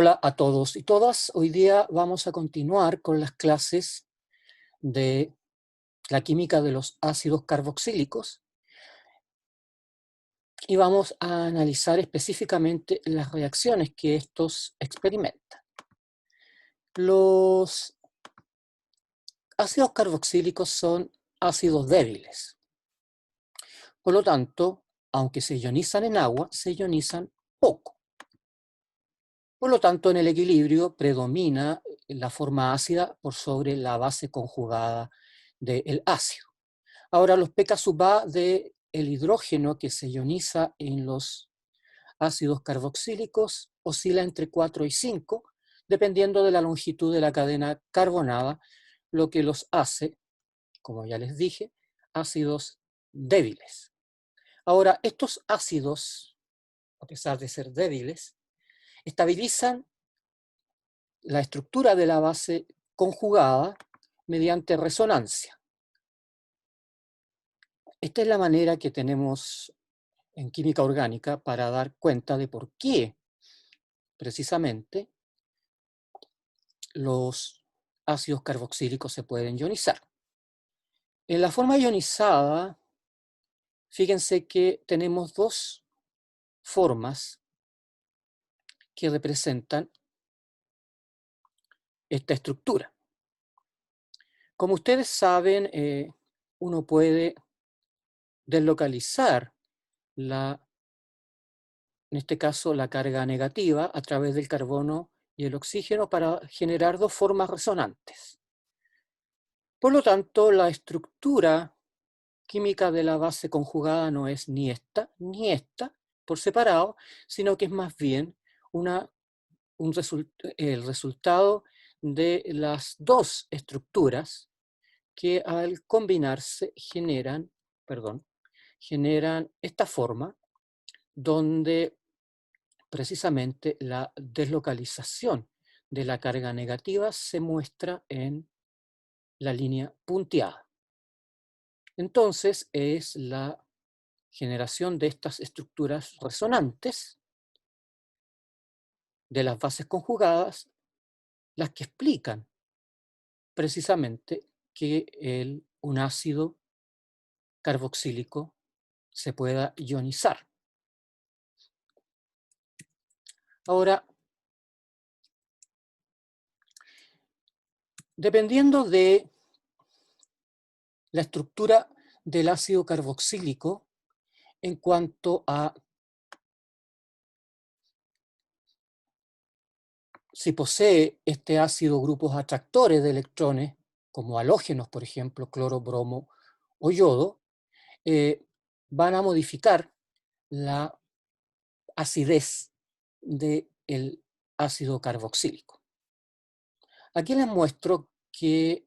Hola a todos y todas. Hoy día vamos a continuar con las clases de la química de los ácidos carboxílicos y vamos a analizar específicamente las reacciones que estos experimentan. Los ácidos carboxílicos son ácidos débiles. Por lo tanto, aunque se ionizan en agua, se ionizan poco. Por lo tanto, en el equilibrio predomina la forma ácida por sobre la base conjugada del ácido. Ahora, los pK sub A del hidrógeno que se ioniza en los ácidos carboxílicos oscila entre 4 y 5, dependiendo de la longitud de la cadena carbonada, lo que los hace, como ya les dije, ácidos débiles. Ahora, estos ácidos, a pesar de ser débiles, estabilizan la estructura de la base conjugada mediante resonancia. Esta es la manera que tenemos en química orgánica para dar cuenta de por qué precisamente los ácidos carboxílicos se pueden ionizar. En la forma ionizada, fíjense que tenemos dos formas que representan esta estructura. Como ustedes saben, uno puede deslocalizar en este caso la carga negativa a través del carbono y el oxígeno para generar dos formas resonantes. Por lo tanto, la estructura química de la base conjugada no es ni esta por separado, sino que es más bien el resultado de las dos estructuras que al combinarse generan esta forma donde precisamente la deslocalización de la carga negativa se muestra en la línea punteada. Entonces es la generación de estas estructuras resonantes de las bases conjugadas las que explican precisamente que un ácido carboxílico se pueda ionizar. Ahora, dependiendo de la estructura del ácido carboxílico en cuanto a si posee este ácido grupos atractores de electrones, como halógenos, por ejemplo, cloro, bromo o yodo, van a modificar la acidez del ácido carboxílico. Aquí les muestro que,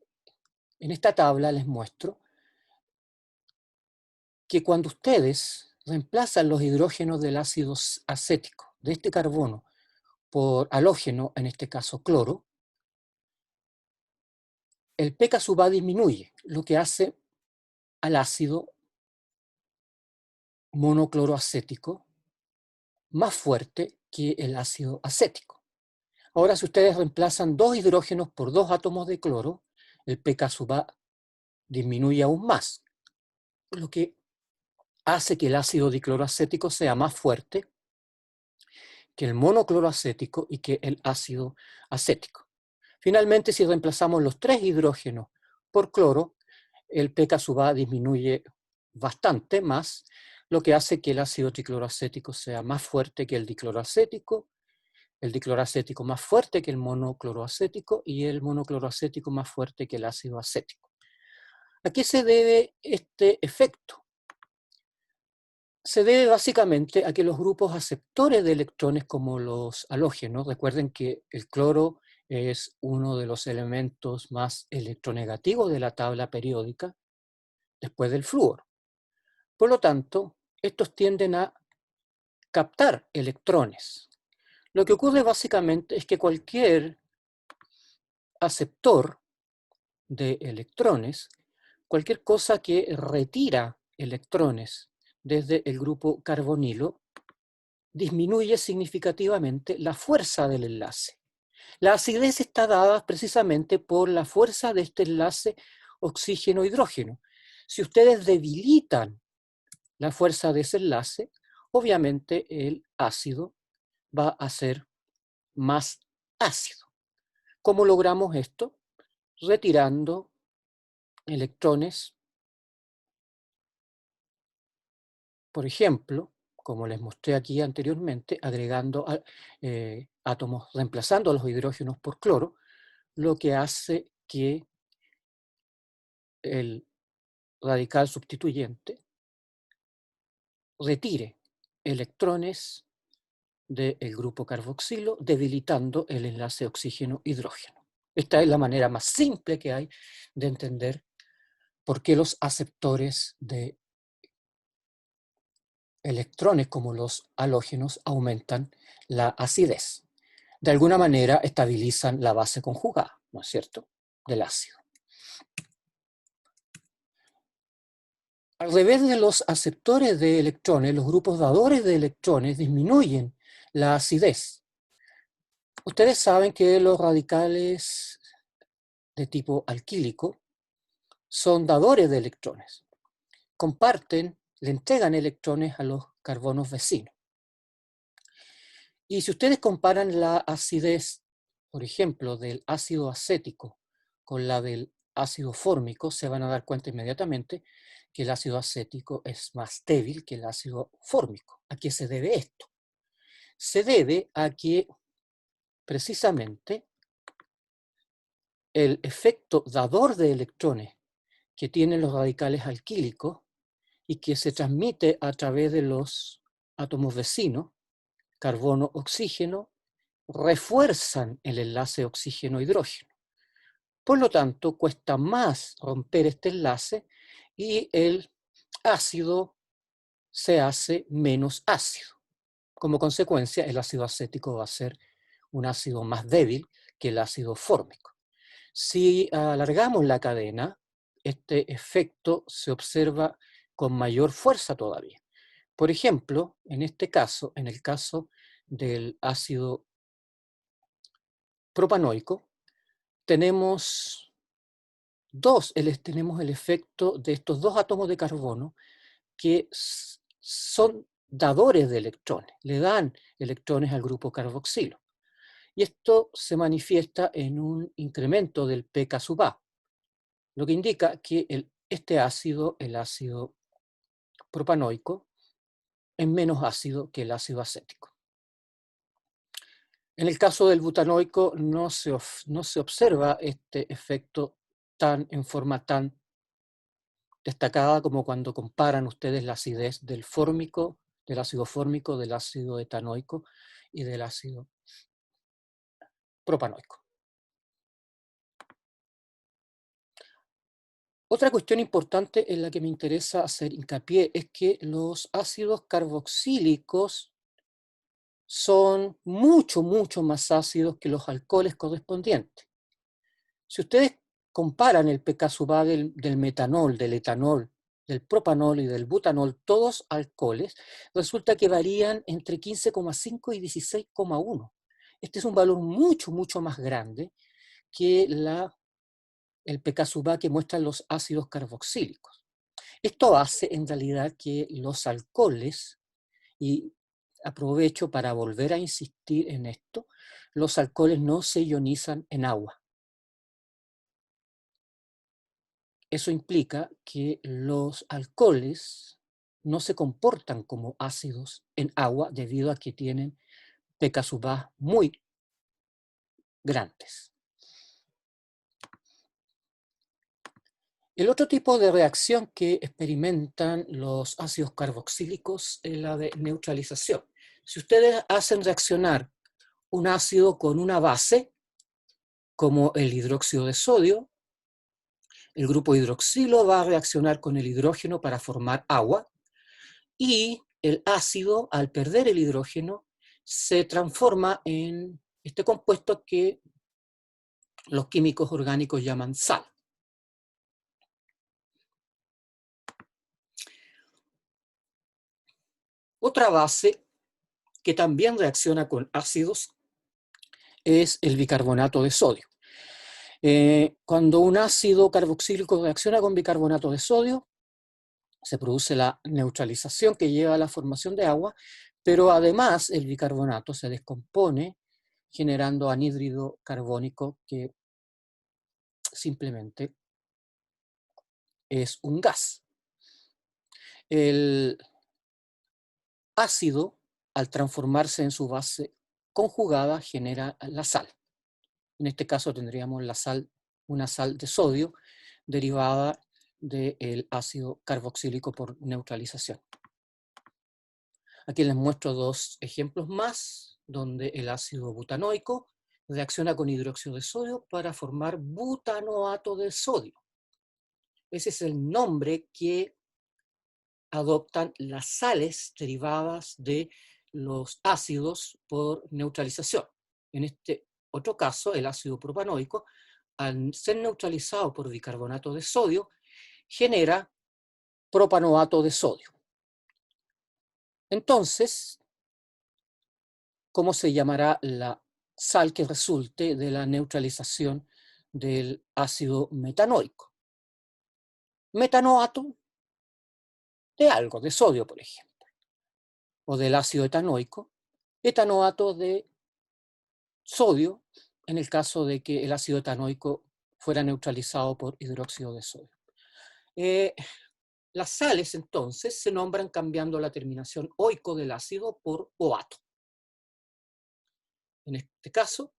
en esta tabla les muestro que cuando ustedes reemplazan los hidrógenos del ácido acético, de este carbono, por halógeno, en este caso cloro, el pK sub A disminuye, lo que hace al ácido monocloroacético más fuerte que el ácido acético. Ahora, si ustedes reemplazan dos hidrógenos por dos átomos de cloro, el pK sub A disminuye aún más, lo que hace que el ácido dicloroacético sea más fuerte que el monocloroacético y que el ácido acético. Finalmente, si reemplazamos los tres hidrógenos por cloro, el pK sub A disminuye bastante más, lo que hace que el ácido tricloroacético sea más fuerte que el dicloroacético más fuerte que el monocloroacético y el monocloroacético más fuerte que el ácido acético. ¿A qué se debe este efecto? Se debe básicamente a que los grupos aceptores de electrones como los halógenos, recuerden que el cloro es uno de los elementos más electronegativos de la tabla periódica después del flúor. Por lo tanto, estos tienden a captar electrones. Lo que ocurre básicamente es que cualquier aceptor de electrones, cualquier cosa que retira electrones desde el grupo carbonilo, disminuye significativamente la fuerza del enlace. La acidez está dada precisamente por la fuerza de este enlace oxígeno-hidrógeno. Si ustedes debilitan la fuerza de ese enlace, obviamente el ácido va a ser más ácido. ¿Cómo logramos esto? Retirando electrones, por ejemplo, como les mostré aquí anteriormente, agregando átomos, reemplazando a los hidrógenos por cloro, lo que hace que el radical sustituyente retire electrones del grupo carboxilo, debilitando el enlace oxígeno-hidrógeno. Esta es la manera más simple que hay de entender por qué los aceptores de electrones como los halógenos aumentan la acidez. De alguna manera estabilizan la base conjugada, ¿no es cierto?, del ácido. Al revés de los aceptores de electrones, los grupos dadores de electrones disminuyen la acidez. Ustedes saben que los radicales de tipo alquílico son dadores de electrones. Comparten, le entregan electrones a los carbonos vecinos. Y si ustedes comparan la acidez, por ejemplo, del ácido acético con la del ácido fórmico, se van a dar cuenta inmediatamente que el ácido acético es más débil que el ácido fórmico. ¿A qué se debe esto? Se debe a que precisamente el efecto dador de electrones que tienen los radicales alquílicos y que se transmite a través de los átomos vecinos, carbono-oxígeno, refuerzan el enlace oxígeno-hidrógeno. Por lo tanto, cuesta más romper este enlace y el ácido se hace menos ácido. Como consecuencia, el ácido acético va a ser un ácido más débil que el ácido fórmico. Si alargamos la cadena, este efecto se observa con mayor fuerza todavía. Por ejemplo, en este caso, en el caso del ácido propanoico, tenemos el efecto de estos dos átomos de carbono que son dadores de electrones, le dan electrones al grupo carboxilo. Y esto se manifiesta en un incremento del pK sub A, lo que indica que este ácido, el ácido propanoico, es menos ácido que el ácido acético. En el caso del butanoico no se observa este efecto en forma tan destacada como cuando comparan ustedes la acidez del fórmico, del ácido fórmico, del ácido etanoico y del ácido propanoico. Otra cuestión importante en la que me interesa hacer hincapié es que los ácidos carboxílicos son mucho más ácidos que los alcoholes correspondientes. Si ustedes comparan el pK sub A del metanol, del etanol, del propanol y del butanol, todos alcoholes, resulta que varían entre 15,5 y 16,1. Este es un valor mucho más grande que el pK sub A que muestran los ácidos carboxílicos. Esto hace en realidad que los alcoholes, y aprovecho para volver a insistir en esto, los alcoholes no se ionizan en agua. Eso implica que los alcoholes no se comportan como ácidos en agua debido a que tienen pK sub A muy grandes. El otro tipo de reacción que experimentan los ácidos carboxílicos es la de neutralización. Si ustedes hacen reaccionar un ácido con una base, como el hidróxido de sodio, el grupo hidroxilo va a reaccionar con el hidrógeno para formar agua y el ácido, al perder el hidrógeno, se transforma en este compuesto que los químicos orgánicos llaman sal. Otra base que también reacciona con ácidos, es el bicarbonato de sodio. Cuando un ácido carboxílico reacciona con bicarbonato de sodio, se produce la neutralización que lleva a la formación de agua, pero además el bicarbonato se descompone generando anhídrido carbónico, que simplemente es un gas. El ácido, al transformarse en su base conjugada, genera la sal. En este caso tendríamos una sal de sodio derivada del ácido carboxílico por neutralización. Aquí les muestro dos ejemplos más, donde el ácido butanoico reacciona con hidróxido de sodio para formar butanoato de sodio. Ese es el nombre que adoptan las sales derivadas de los ácidos por neutralización. En este otro caso, el ácido propanoico, al ser neutralizado por bicarbonato de sodio, genera propanoato de sodio. Entonces, ¿cómo se llamará la sal que resulte de la neutralización del ácido metanoico? Metanoato de algo, de sodio, por ejemplo, o del ácido etanoico, etanoato de sodio, en el caso de que el ácido etanoico fuera neutralizado por hidróxido de sodio. Las sales, entonces, se nombran cambiando la terminación oico del ácido por oato. En este caso,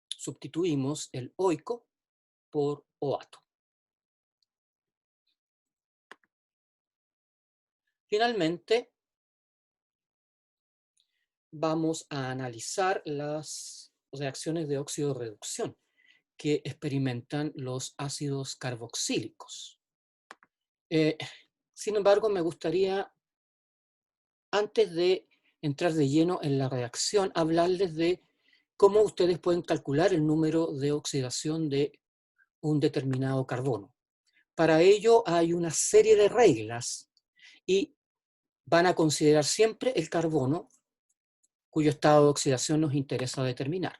sustituimos el oico por oato. Finalmente, vamos a analizar las reacciones de óxido-reducción que experimentan los ácidos carboxílicos. Sin embargo, me gustaría, antes de entrar de lleno en la reacción, hablarles de cómo ustedes pueden calcular el número de oxidación de un determinado carbono. Para ello hay una serie de reglas y van a considerar siempre el carbono cuyo estado de oxidación nos interesa determinar.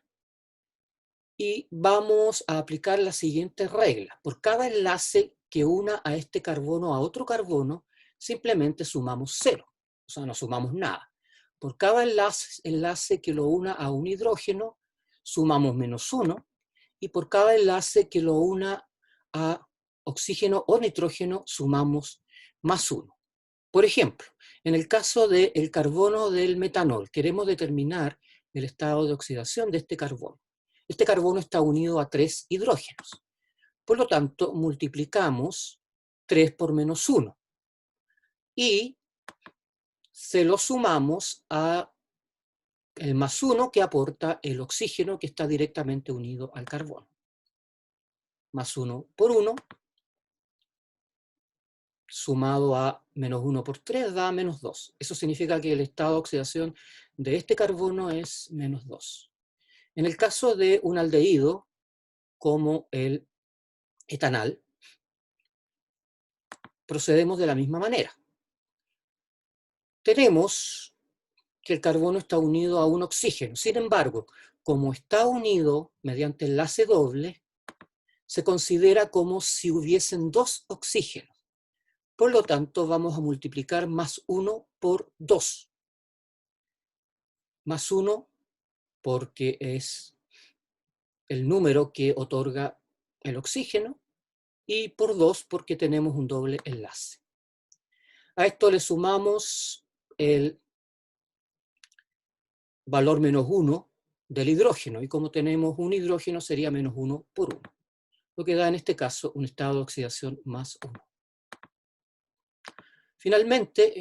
Y vamos a aplicar la siguiente regla. Por cada enlace que una a este carbono a otro carbono, simplemente sumamos 0. O sea, no sumamos nada. Por cada enlace que lo una a un hidrógeno, sumamos -1. Y por cada enlace que lo una a oxígeno o nitrógeno, sumamos +1. Por ejemplo, en el caso del carbono del metanol, queremos determinar el estado de oxidación de este carbono. Este carbono está unido a 3 hidrógenos. Por lo tanto, multiplicamos 3 por -1 y se lo sumamos a el +1 que aporta el oxígeno que está directamente unido al carbono. +1 por 1, sumado a -1 por 3 da -2. Eso significa que el estado de oxidación de este carbono es -2. En el caso de un aldehído, como el etanal, procedemos de la misma manera. Tenemos que el carbono está unido a un oxígeno. Sin embargo, como está unido mediante enlace doble, se considera como si hubiesen 2 oxígenos. Por lo tanto, vamos a multiplicar +1 por 2. +1 porque es el número que otorga el oxígeno, y por 2 porque tenemos un doble enlace. A esto le sumamos el valor -1 del hidrógeno, y como tenemos un hidrógeno sería -1 por 1, lo que da en este caso un estado de oxidación +1. Finalmente,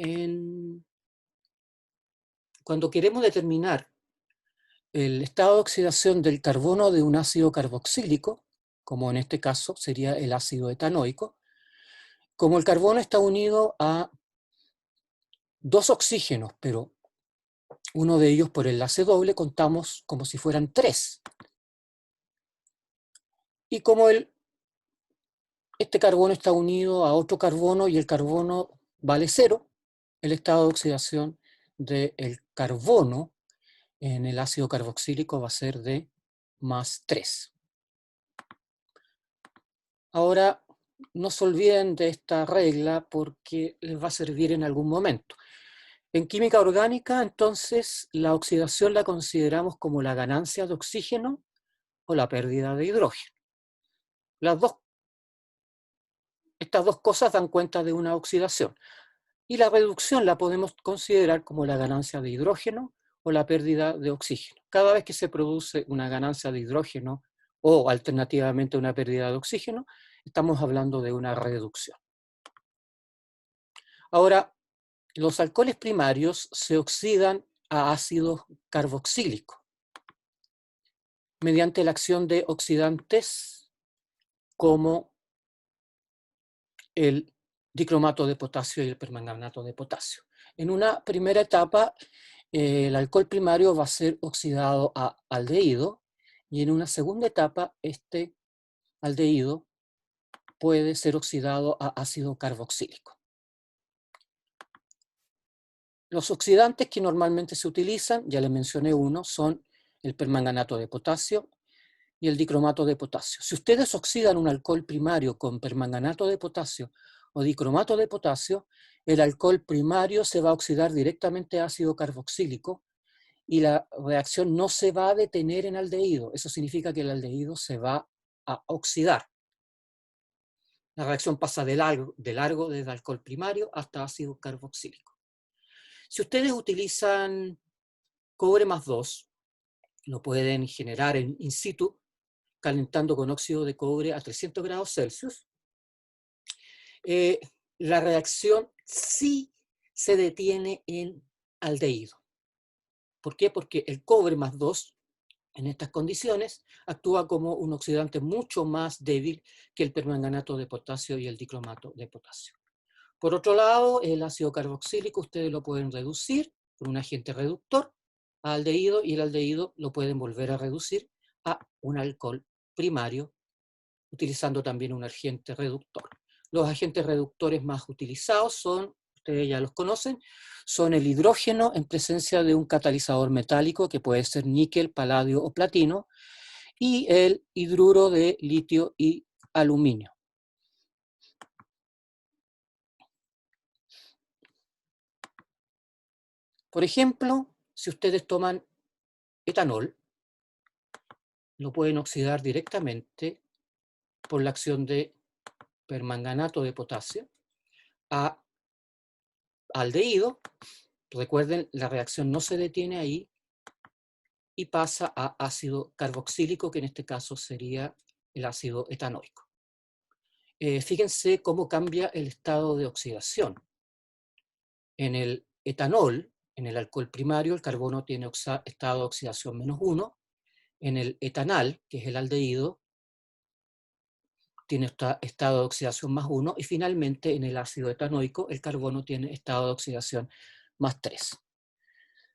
cuando queremos determinar el estado de oxidación del carbono de un ácido carboxílico, como en este caso sería el ácido etanoico, como el carbono está unido a 2 oxígenos, pero uno de ellos por enlace doble, contamos como si fueran 3. Y como este carbono está unido a otro carbono y el carbono vale 0, el estado de oxidación del carbono en el ácido carboxílico va a ser de más 3. Ahora, no se olviden de esta regla porque les va a servir en algún momento. En química orgánica, entonces, la oxidación la consideramos como la ganancia de oxígeno o la pérdida de hidrógeno. Estas dos cosas dan cuenta de una oxidación. Y la reducción la podemos considerar como la ganancia de hidrógeno o la pérdida de oxígeno. Cada vez que se produce una ganancia de hidrógeno o alternativamente una pérdida de oxígeno, estamos hablando de una reducción. Ahora, los alcoholes primarios se oxidan a ácido carboxílico mediante la acción de oxidantes como el dicromato de potasio y el permanganato de potasio. En una primera etapa, el alcohol primario va a ser oxidado a aldehído y en una segunda etapa, este aldehído puede ser oxidado a ácido carboxílico. Los oxidantes que normalmente se utilizan, ya les mencioné uno, son el permanganato de potasio y el dicromato de potasio. Si ustedes oxidan un alcohol primario con permanganato de potasio o dicromato de potasio, el alcohol primario se va a oxidar directamente a ácido carboxílico y la reacción no se va a detener en aldehído. Eso significa que el aldehído se va a oxidar. La reacción pasa de largo desde alcohol primario hasta ácido carboxílico. Si ustedes utilizan cobre más 2, lo pueden generar in situ, calentando con óxido de cobre a 300 grados Celsius. La reacción sí se detiene en aldehído. ¿Por qué? Porque el cobre más 2, en estas condiciones, actúa como un oxidante mucho más débil que el permanganato de potasio y el dicromato de potasio. Por otro lado, el ácido carboxílico ustedes lo pueden reducir con un agente reductor a aldehído y el aldehído lo pueden volver a reducir a un alcohol primario utilizando también un agente reductor. Los agentes reductores más utilizados son, ustedes ya los conocen, son el hidrógeno en presencia de un catalizador metálico que puede ser níquel, paladio o platino y el hidruro de litio y aluminio. Por ejemplo, si ustedes toman etanol, lo pueden oxidar directamente por la acción de permanganato de potasio a aldehído. Recuerden, la reacción no se detiene ahí y pasa a ácido carboxílico, que en este caso sería el ácido etanoico. Fíjense cómo cambia el estado de oxidación. En el etanol, en el alcohol primario, el carbono tiene estado de oxidación -1. En el etanal, que es el aldehído, tiene estado de oxidación +1. Y finalmente, en el ácido etanoico, el carbono tiene estado de oxidación +3.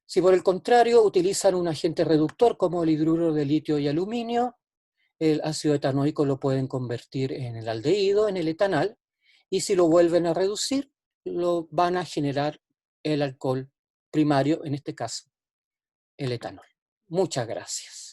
Si por el contrario utilizan un agente reductor como el hidruro de litio y aluminio, el ácido etanoico lo pueden convertir en el aldehído, en el etanal, y si lo vuelven a reducir, lo van a generar el alcohol primario, en este caso, el etanol. Muchas gracias.